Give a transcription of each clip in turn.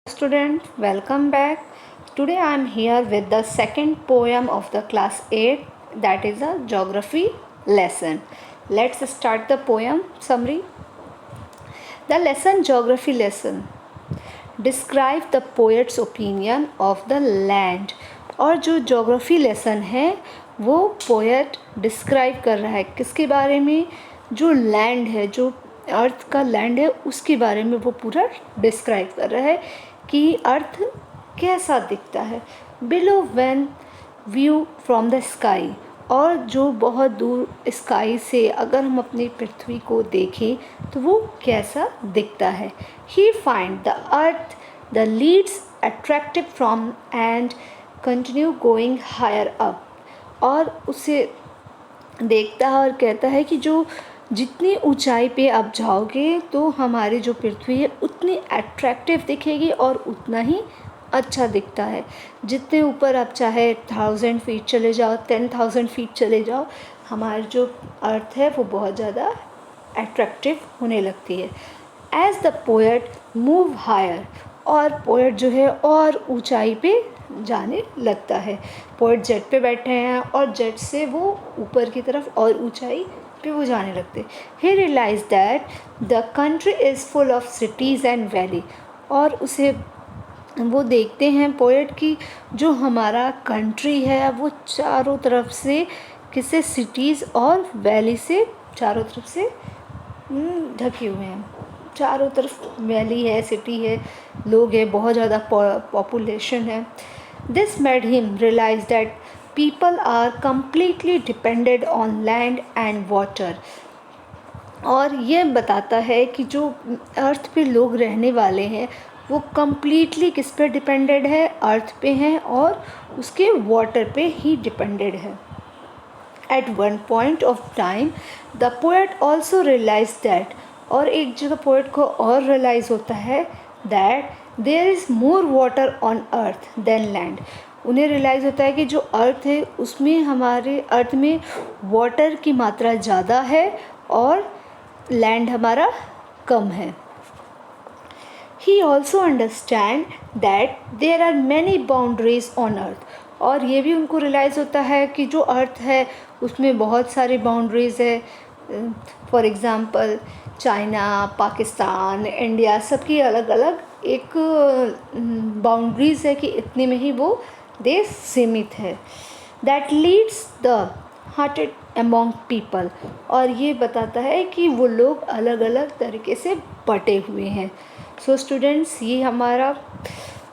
Student, welcome back. Today I am here with the second poem of the class 8, that is a geography lesson. Let's start the poem summary. The lesson geography lesson describe the poet's opinion of the land. और जो geography lesson है वो poet describe कर रहा है किसके बारे में, जो land है, जो अर्थ का लैंड है उसके बारे में वो पूरा डिस्क्राइब कर रहा है कि अर्थ कैसा दिखता है below when view from the sky, और जो बहुत दूर स्काई से अगर हम अपनी पृथ्वी को देखें तो वो कैसा दिखता है. He find the earth the leads attractive from and continue going higher up, और उसे देखता है और कहता है कि जो जितनी ऊंचाई पे आप जाओगे तो हमारी जो पृथ्वी है उतनी अट्रैक्टिव दिखेगी और उतना ही अच्छा दिखता है. जितने ऊपर आप चाहे 1000 फीट चले जाओ, 10,000 फीट चले जाओ, हमारी जो अर्थ है वो बहुत ज़्यादा अट्रैक्टिव होने लगती है. As the poet move higher, और पोएट जो है और ऊंचाई पे जाने लगता है. पोएट जेट पे बैठे हैं और जेट से वो ऊपर की तरफ और ऊंचाई पे वो जाने लगते. He realize that the country is full of cities and valley, और उसे वो देखते हैं पोएट की जो हमारा कंट्री है वो चारों तरफ से किसी सिटीज़ और वैली से चारों तरफ से ढके हुए हैं. चारों तरफ वैली है, सिटी है, लोग हैं, बहुत ज़्यादा पॉपुलेशन है. This made him realise that people are completely dependent on land and water, और ये बताता है कि जो अर्थ पे लोग रहने वाले हैं वो completely किस पे डिपेंडेड है, अर्थ पे हैं और उसके वाटर पे ही डिपेंडेड है. At one point of time the poet also realized that, और एक जगह पोएट को और रियलाइज़ होता है that there is more water on earth than land. उन्हें रियलाइज़ होता है कि जो अर्थ है उसमें हमारे अर्थ में वाटर की मात्रा ज़्यादा है और लैंड हमारा कम है. He also understand that there are many boundaries on earth, और ये भी उनको रियलाइज़ होता है कि जो अर्थ है उसमें बहुत सारी बाउंड्रीज़ है. For example China, Pakistan, India, सबकी अलग अलग एक बाउंड्रीज़ है कि इतने में ही वो देश सीमित है. That leads the hearted among people, और ये बताता है कि वो लोग अलग अलग तरीके से बटे हुए हैं. सो स्टूडेंट्स, ये हमारा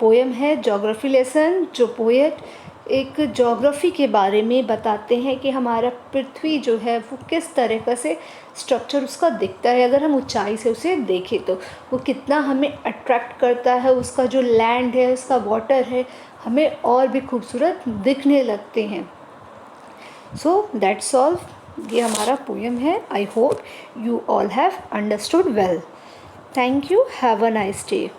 पोएम है ज्योग्राफी लेसन, जो पोएट एक ज्योग्राफी के बारे में बताते हैं कि हमारा पृथ्वी जो है वो किस तरीक़े से स्ट्रक्चर उसका दिखता है. अगर हम ऊंचाई से उसे देखें तो वो कितना हमें अट्रैक्ट करता है, उसका जो लैंड है, उसका वाटर है, हमें और भी खूबसूरत दिखने लगते हैं. सो दैट्स ऑल, ये हमारा पोएम है. I hope you all have understood well. Thank you. Have a nice day.